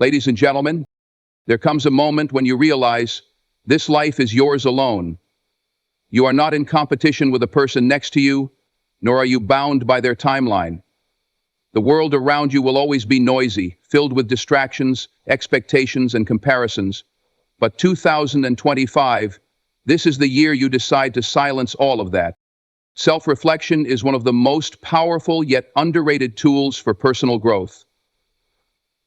Ladies and gentlemen, there comes a moment when you realize this life is yours alone. You are not in competition with the person next to you, nor are you bound by their timeline. The world around you will always be noisy, filled with distractions, expectations, and comparisons. But 2025, this is the year you decide to silence all of that. Self-reflection is one of the most powerful yet underrated tools for personal growth.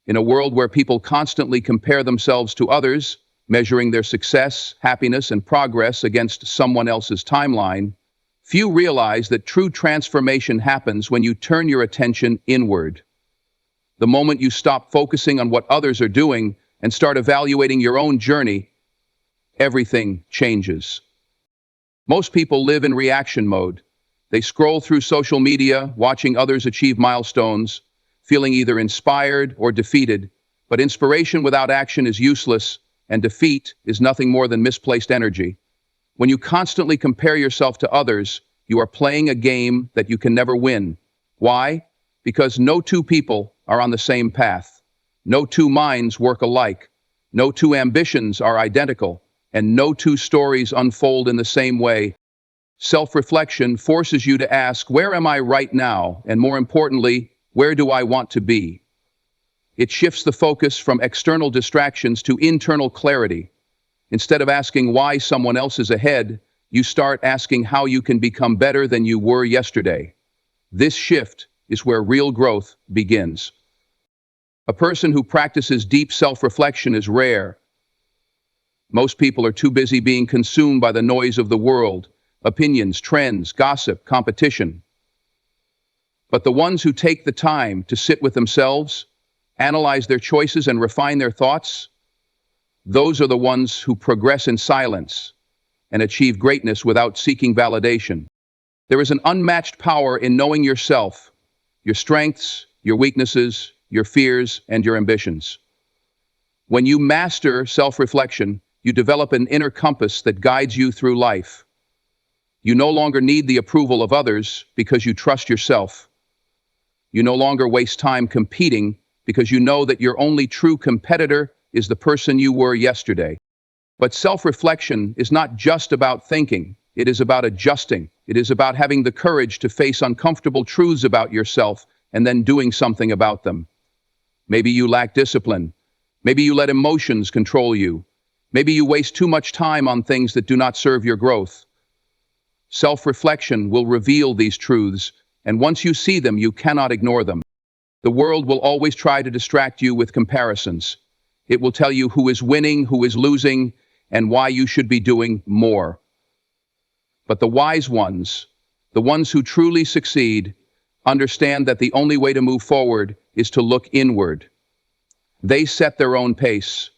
In a world where people constantly compare themselves to others, measuring their success, happiness, and progress against someone else's timeline, few realize that true transformation happens when you turn your attention inward. The moment you stop focusing on what others are doing and start evaluating your own journey, everything changes. Most people live in reaction mode. They scroll through social media, watching others achieve milestones, feeling either inspired or defeated. But inspiration without action is useless, and defeat is nothing more than misplaced energy. When you constantly compare yourself to others, you are playing a game that you can never win. Why? Because no two people are on the same path. No two minds work alike. No two ambitions are identical. And no two stories unfold in the same way. Self-reflection forces you to ask, where am I right now? And more importantly, where do I want to be? It shifts the focus from external distractions to internal clarity. Instead of asking why someone else is ahead, you start asking how you can become better than you were yesterday. This shift is where real growth begins. A person who practices deep self-reflection is rare. Most people are too busy being consumed by the noise of the world, opinions, trends, gossip, competition. But the ones who take the time to sit with themselves, analyze their choices, and refine their thoughts, those are the ones who progress in silence and achieve greatness without seeking validation. There is an unmatched power in knowing yourself, your strengths, your weaknesses, your fears, and your ambitions. When you master self-reflection, you develop an inner compass that guides you through life. You no longer need the approval of others because you trust yourself. You no longer waste time competing because you know that your only true competitor is the person you were yesterday. But self-reflection is not just about thinking. It is about adjusting. It is about having the courage to face uncomfortable truths about yourself and then doing something about them. Maybe you lack discipline. Maybe you let emotions control you. Maybe you waste too much time on things that do not serve your growth. Self-reflection will reveal these truths, and once you see them, you cannot ignore them. The world will always try to distract you with comparisons. It will tell you who is winning, who is losing, and why you should be doing more. But the wise ones, the ones who truly succeed, understand that the only way to move forward is to look inward. They set their own pace,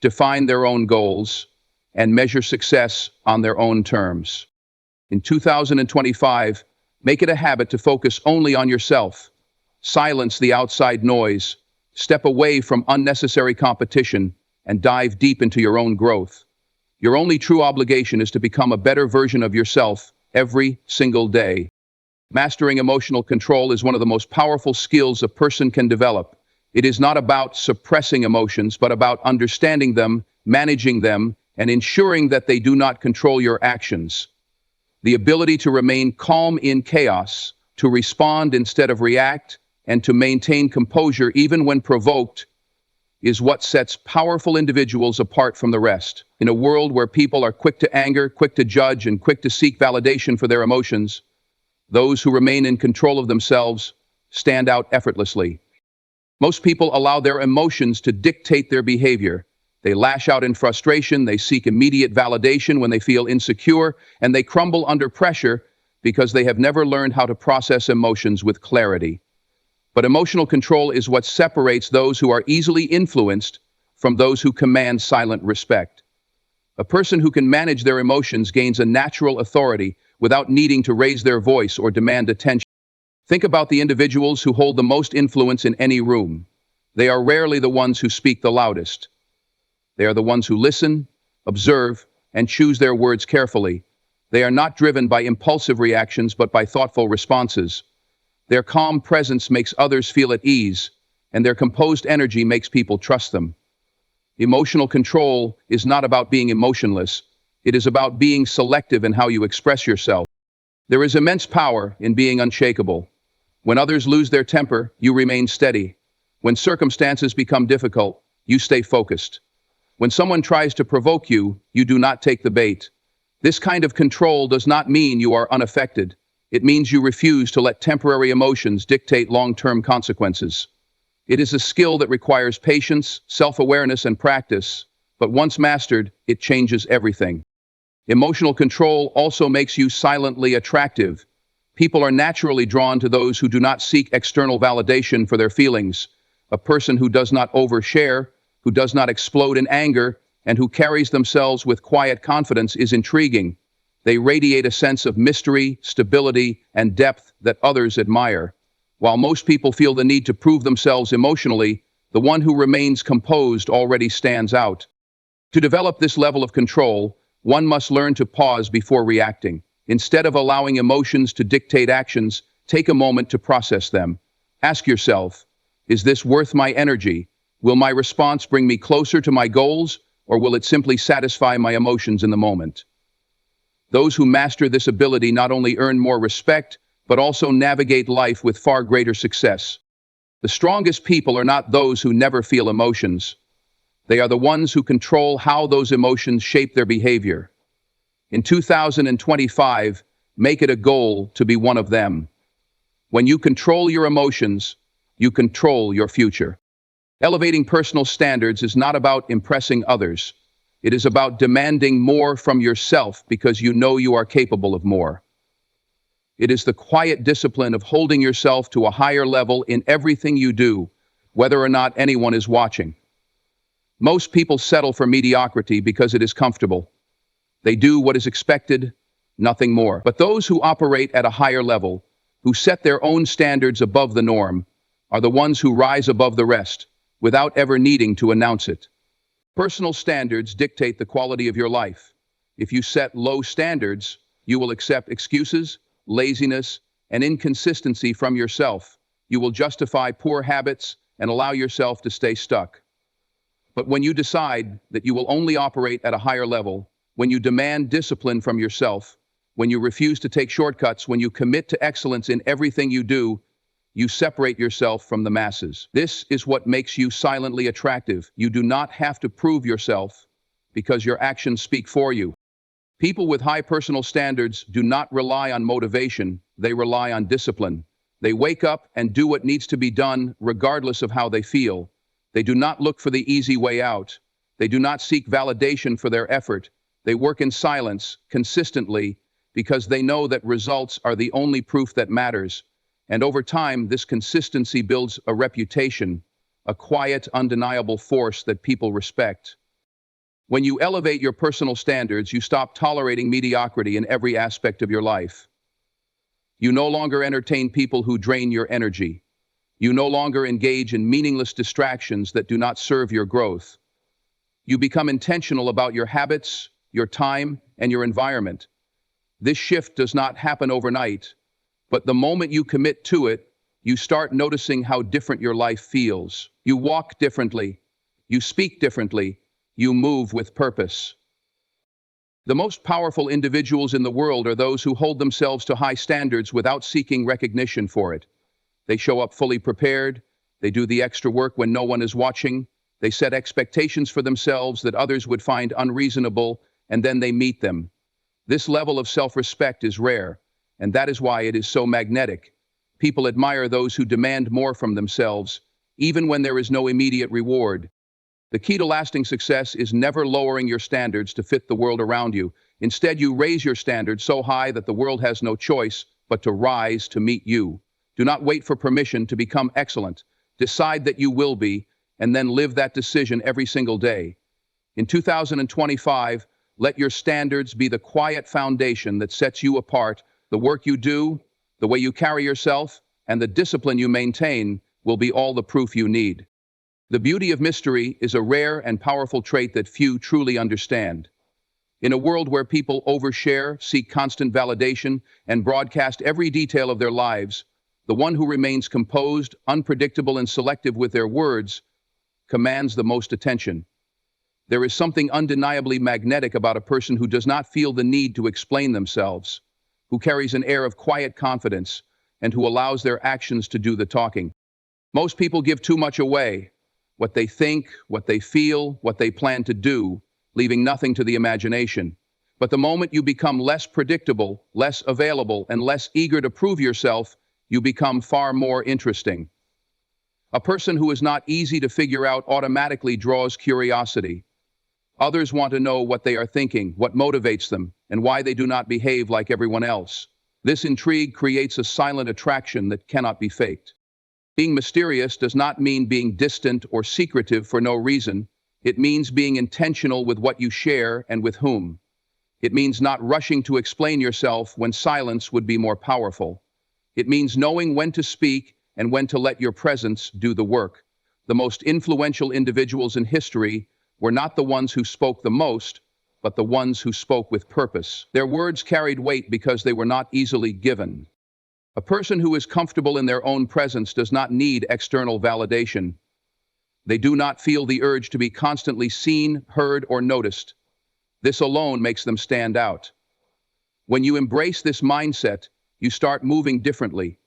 define their own goals, and measure success on their own terms. In 2025, make it a habit to focus only on yourself. Silence the outside noise, step away from unnecessary competition, and dive deep into your own growth. Your only true obligation is to become a better version of yourself every single day. Mastering emotional control is one of the most powerful skills a person can develop. It is not about suppressing emotions, but about understanding them, managing them, and ensuring that they do not control your actions. The ability to remain calm in chaos, to respond instead of react, and to maintain composure even when provoked is what sets powerful individuals apart from the rest. In a world where people are quick to anger, quick to judge, and quick to seek validation for their emotions, those who remain in control of themselves stand out effortlessly. Most people allow their emotions to dictate their behavior. They lash out in frustration, they seek immediate validation when they feel insecure, and they crumble under pressure because they have never learned how to process emotions with clarity. But emotional control is what separates those who are easily influenced from those who command silent respect. A person who can manage their emotions gains a natural authority without needing to raise their voice or demand attention. Think about the individuals who hold the most influence in any room. They are rarely the ones who speak the loudest. They are the ones who listen, observe, and choose their words carefully. They are not driven by impulsive reactions, but by thoughtful responses. Their calm presence makes others feel at ease, and their composed energy makes people trust them. Emotional control is not about being emotionless. It is about being selective in how you express yourself. There is immense power in being unshakable. When others lose their temper, you remain steady. When circumstances become difficult, you stay focused. When someone tries to provoke you, you do not take the bait. This kind of control does not mean you are unaffected. It means you refuse to let temporary emotions dictate long-term consequences. It is a skill that requires patience, self-awareness, and practice, but once mastered, it changes everything. Emotional control also makes you silently attractive. People are naturally drawn to those who do not seek external validation for their feelings. A person who does not overshare, who does not explode in anger, and who carries themselves with quiet confidence is intriguing. They radiate a sense of mystery, stability, and depth that others admire. While most people feel the need to prove themselves emotionally, the one who remains composed already stands out. To develop this level of control, one must learn to pause before reacting. Instead of allowing emotions to dictate actions, take a moment to process them. Ask yourself, is this worth my energy? Will my response bring me closer to my goals, or will it simply satisfy my emotions in the moment? Those who master this ability not only earn more respect, but also navigate life with far greater success. The strongest people are not those who never feel emotions. They are the ones who control how those emotions shape their behavior. In 2025, make it a goal to be one of them. When you control your emotions, you control your future. Elevating personal standards is not about impressing others. It is about demanding more from yourself because you know you are capable of more. It is the quiet discipline of holding yourself to a higher level in everything you do, whether or not anyone is watching. Most people settle for mediocrity because it is comfortable. They do what is expected, nothing more. But those who operate at a higher level, who set their own standards above the norm, are the ones who rise above the rest, without ever needing to announce it. Personal standards dictate the quality of your life. If you set low standards, you will accept excuses, laziness, and inconsistency from yourself. You will justify poor habits and allow yourself to stay stuck. But when you decide that you will only operate at a higher level, when you demand discipline from yourself, when you refuse to take shortcuts, when you commit to excellence in everything you do, you separate yourself from the masses. This is what makes you silently attractive. You do not have to prove yourself because your actions speak for you. People with high personal standards do not rely on motivation, they rely on discipline. They wake up and do what needs to be done regardless of how they feel. They do not look for the easy way out. They do not seek validation for their effort. They work in silence, consistently, because they know that results are the only proof that matters. And over time, this consistency builds a reputation, a quiet, undeniable force that people respect. When you elevate your personal standards, you stop tolerating mediocrity in every aspect of your life. You no longer entertain people who drain your energy. You no longer engage in meaningless distractions that do not serve your growth. You become intentional about your habits, your time, and your environment. This shift does not happen overnight, but the moment you commit to it, you start noticing how different your life feels. You walk differently. You speak differently. You move with purpose. The most powerful individuals in the world are those who hold themselves to high standards without seeking recognition for it. They show up fully prepared. They do the extra work when no one is watching. They set expectations for themselves that others would find unreasonable, and then they meet them. This level of self-respect is rare, and that is why it is so magnetic. People admire those who demand more from themselves, even when there is no immediate reward. The key to lasting success is never lowering your standards to fit the world around you. Instead, you raise your standards so high that the world has no choice but to rise to meet you. Do not wait for permission to become excellent. Decide that you will be, and then live that decision every single day. In 2025, let your standards be the quiet foundation that sets you apart. The work you do, the way you carry yourself, and the discipline you maintain will be all the proof you need. The beauty of mystery is a rare and powerful trait that few truly understand. In a world where people overshare, seek constant validation, and broadcast every detail of their lives, The one who remains composed, unpredictable, and selective with their words commands the most attention. There is something undeniably magnetic about a person who does not feel the need to explain themselves, who carries an air of quiet confidence, and who allows their actions to do the talking. Most people give too much away, what they think, what they feel, what they plan to do, leaving nothing to the imagination. But the moment you become less predictable, less available, and less eager to prove yourself, you become far more interesting. A person who is not easy to figure out automatically draws curiosity. Others want to know what they are thinking, what motivates them, and why they do not behave like everyone else. This intrigue creates a silent attraction that cannot be faked. Being mysterious does not mean being distant or secretive for no reason. It means being intentional with what you share and with whom. It means not rushing to explain yourself when silence would be more powerful. It means knowing when to speak and when to let your presence do the work. The most influential individuals in history were not the ones who spoke the most, but the ones who spoke with purpose. Their words carried weight because they were not easily given. A person who is comfortable in their own presence does not need external validation. They do not feel the urge to be constantly seen, heard, or noticed. This alone makes them stand out. When you embrace this mindset, you start moving differently.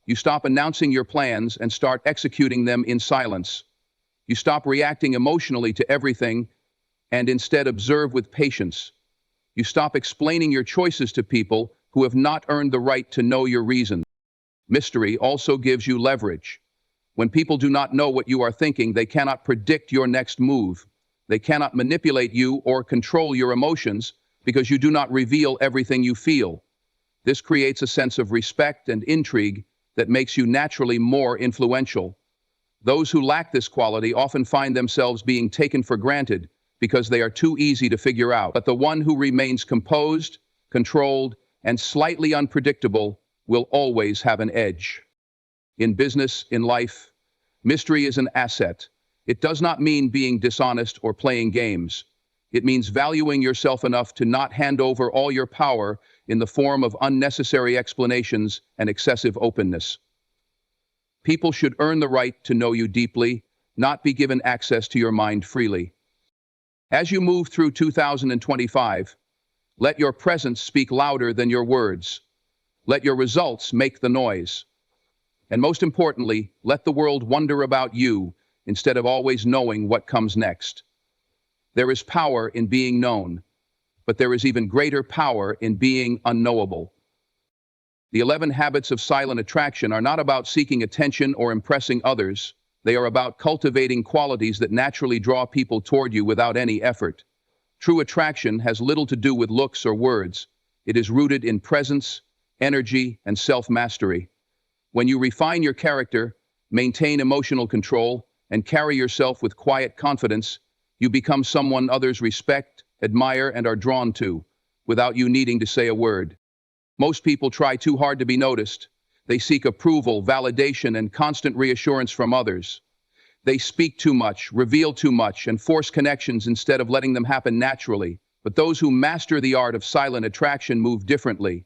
You stop announcing your plans and start executing them in silence. You stop reacting emotionally to everything and instead observe with patience. You stop explaining your choices to people who have not earned the right to know your reasons. Mystery also gives you leverage. When people do not know what you are thinking, they cannot predict your next move. They cannot manipulate you or control your emotions because you do not reveal everything you feel. This creates a sense of respect and intrigue that makes you naturally more influential. Those who lack this quality often find themselves being taken for granted because they are too easy to figure out. But the one who remains composed, controlled, and slightly unpredictable will always have an edge. In business, in life, mystery is an asset. It does not mean being dishonest or playing games. It means valuing yourself enough to not hand over all your power in the form of unnecessary explanations and excessive openness. People should earn the right to know you deeply, not be given access to your mind freely. As you move through 2025, let your presence speak louder than your words. Let your results make the noise. And most importantly, let the world wonder about you instead of always knowing what comes next. There is power in being known, but there is even greater power in being unknowable. The 11 habits of silent attraction are not about seeking attention or impressing others. They are about cultivating qualities that naturally draw people toward you without any effort. True attraction has little to do with looks or words. It is rooted in presence, energy, and self-mastery. When you refine your character, maintain emotional control, and carry yourself with quiet confidence, you become someone others respect, admire, and are drawn to, without you needing to say a word. Most people try too hard to be noticed. They seek approval, validation, and constant reassurance from others. They speak too much, reveal too much, and force connections instead of letting them happen naturally. But those who master the art of silent attraction move differently.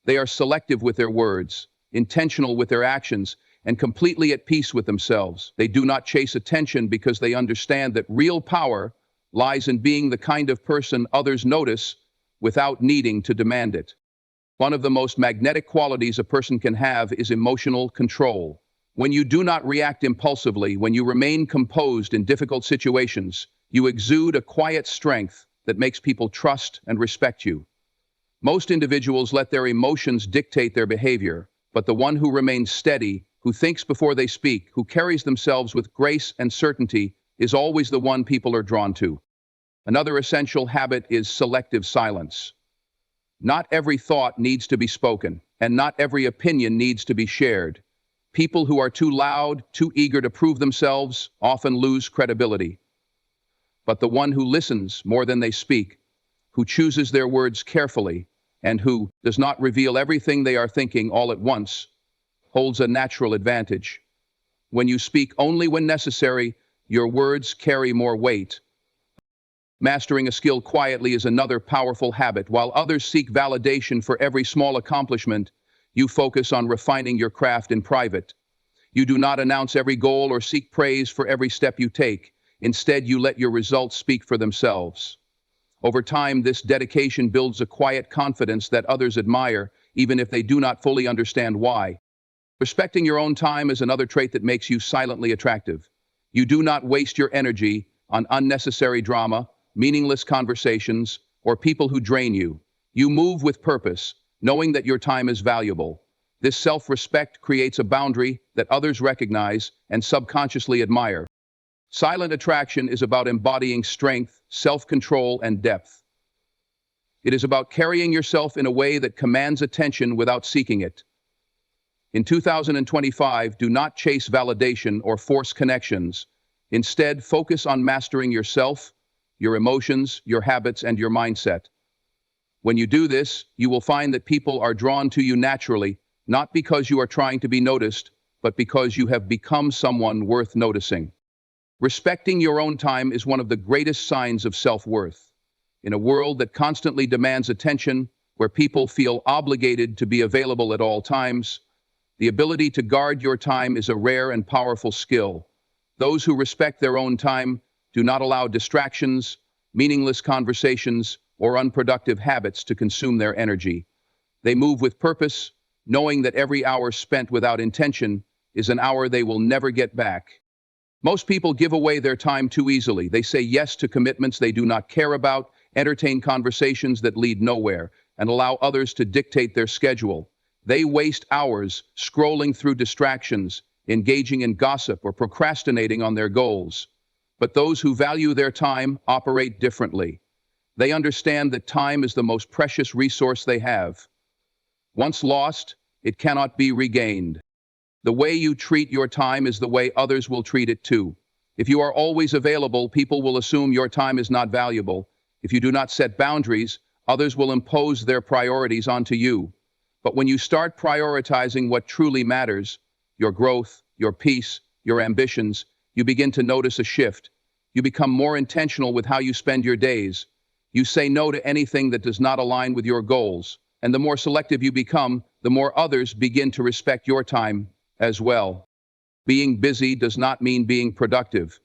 They are selective with their words, intentional with their actions, and completely at peace with themselves. They do not chase attention because they understand that real power lies in being the kind of person others notice without needing to demand it. One of the most magnetic qualities a person can have is emotional control. When you do not react impulsively, when you remain composed in difficult situations, you exude a quiet strength that makes people trust and respect you. Most individuals let their emotions dictate their behavior, but the one who remains steady, who thinks before they speak, who carries themselves with grace and certainty, is always the one people are drawn to. Another essential habit is selective silence. Not every thought needs to be spoken, and not every opinion needs to be shared. People who are too loud, too eager to prove themselves, often lose credibility. But the one who listens more than they speak, who chooses their words carefully, and who does not reveal everything they are thinking all at once, holds a natural advantage. When you speak only when necessary, your words carry more weight. Mastering a skill quietly is another powerful habit. While others seek validation for every small accomplishment, You focus on refining your craft in private. You do not announce every goal or seek praise for every step you take. Instead, you let your results speak for themselves. Over time, this dedication builds a quiet confidence that others admire, even if they do not fully understand why. Respecting your own time is another trait that makes you silently attractive. You do not waste your energy on unnecessary drama, meaningless conversations, or people who drain you. You move with purpose, knowing that your time is valuable. This self-respect creates a boundary that others recognize and subconsciously admire. Silent attraction is about embodying strength, self-control, and depth. It is about carrying yourself in a way that commands attention without seeking it. In 2025, do not chase validation or force connections. Instead, focus on mastering yourself, your emotions, your habits, and your mindset. When you do this, you will find that people are drawn to you naturally, not because you are trying to be noticed, but because you have become someone worth noticing. Respecting your own time is one of the greatest signs of self-worth. In a world that constantly demands attention, where people feel obligated to be available at all times, the ability to guard your time is a rare and powerful skill. Those who respect their own time do not allow distractions, meaningless conversations, or unproductive habits to consume their energy. They move with purpose, knowing that every hour spent without intention is an hour they will never get back. Most people give away their time too easily. They say yes to commitments they do not care about, entertain conversations that lead nowhere, and allow others to dictate their schedule. They waste hours scrolling through distractions, engaging in gossip, or procrastinating on their goals. But those who value their time operate differently. They understand that time is the most precious resource they have. Once lost, it cannot be regained. The way you treat your time is the way others will treat it too. If you are always available, people will assume your time is not valuable. If you do not set boundaries, others will impose their priorities onto you. But when you start prioritizing what truly matters, your growth, your peace, your ambitions, you begin to notice a shift. You become more intentional with how you spend your days. You say no to anything that does not align with your goals. And the more selective you become, the more others begin to respect your time as well. Being busy does not mean being productive.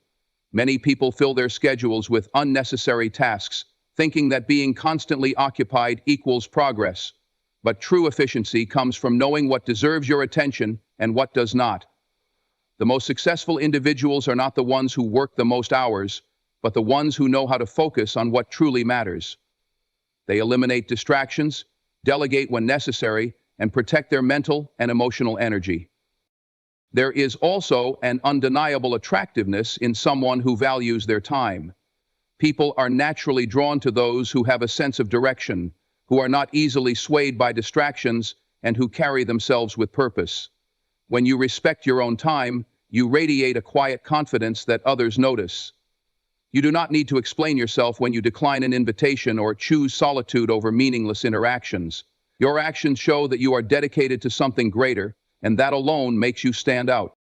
Many people fill their schedules with unnecessary tasks, thinking that being constantly occupied equals progress. But true efficiency comes from knowing what deserves your attention and what does not. The most successful individuals are not the ones who work the most hours, but the ones who know how to focus on what truly matters. They eliminate distractions, delegate when necessary, and protect their mental and emotional energy. There is also an undeniable attractiveness in someone who values their time. People are naturally drawn to those who have a sense of direction, who are not easily swayed by distractions, and who carry themselves with purpose. When you respect your own time, you radiate a quiet confidence that others notice. You do not need to explain yourself when you decline an invitation or choose solitude over meaningless interactions. Your actions show that you are dedicated to something greater, and that alone makes you stand out.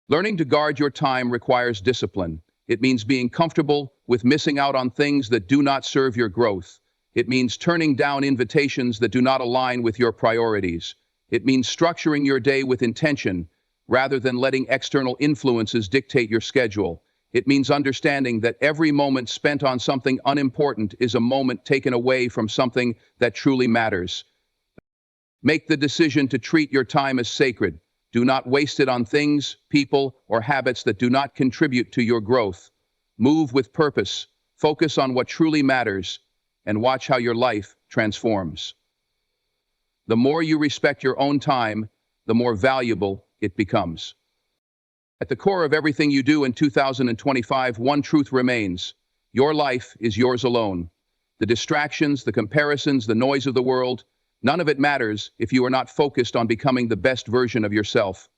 Learning to guard your time requires discipline. It means being comfortable with missing out on things that do not serve your growth. It means turning down invitations that do not align with your priorities. It means structuring your day with intention, rather than letting external influences dictate your schedule. It means understanding that every moment spent on something unimportant is a moment taken away from something that truly matters. Make the decision to treat your time as sacred. Do not waste it on things, people, or habits that do not contribute to your growth. Move with purpose, focus on what truly matters, and watch how your life transforms. The more you respect your own time, the more valuable it becomes. At the core of everything you do in 2025, one truth remains. Your life is yours alone. The distractions, the comparisons, the noise of the world, none of it matters if you are not focused on becoming the best version of yourself.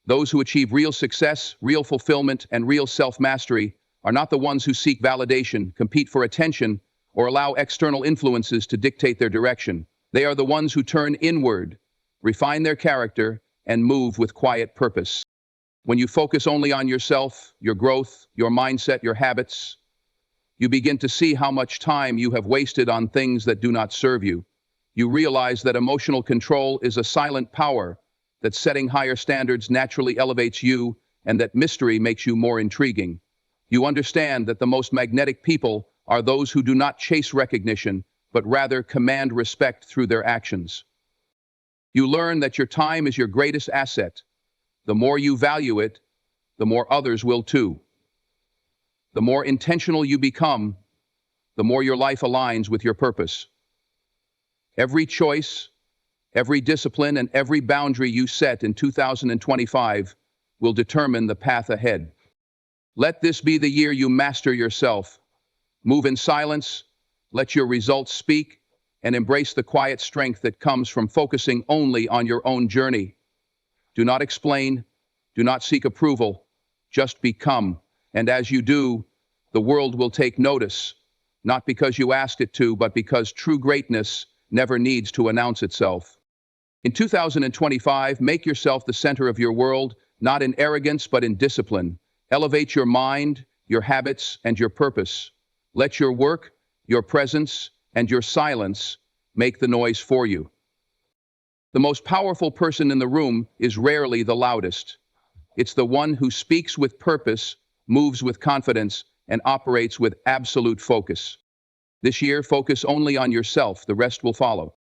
Those who achieve real success, real fulfillment, and real self-mastery are not the ones who seek validation, compete for attention, or allow external influences to dictate their direction. They are the ones who turn inward, refine their character, and move with quiet purpose. When you focus only on yourself, your growth, your mindset, your habits, you begin to see how much time you have wasted on things that do not serve you. You realize that emotional control is a silent power, that setting higher standards naturally elevates you, and that mystery makes you more intriguing. You understand that the most magnetic people are those who do not chase recognition, but rather command respect through their actions. You learn that your time is your greatest asset. The more you value it, the more others will too. The more intentional you become, the more your life aligns with your purpose. Every choice, every discipline, and every boundary you set in 2025 will determine the path ahead. Let this be the year you master yourself. Move in silence, let your results speak, and embrace the quiet strength that comes from focusing only on your own journey. Do not explain, do not seek approval, just become. And as you do, the world will take notice, not because you asked it to, but because true greatness never needs to announce itself. In 2025, make yourself the center of your world, not in arrogance, but in discipline. Elevate your mind, your habits, and your purpose. Let your work, your presence, and your silence make the noise for you. The most powerful person in the room is rarely the loudest. It's the one who speaks with purpose, moves with confidence, and operates with absolute focus. This year, focus only on yourself, the rest will follow.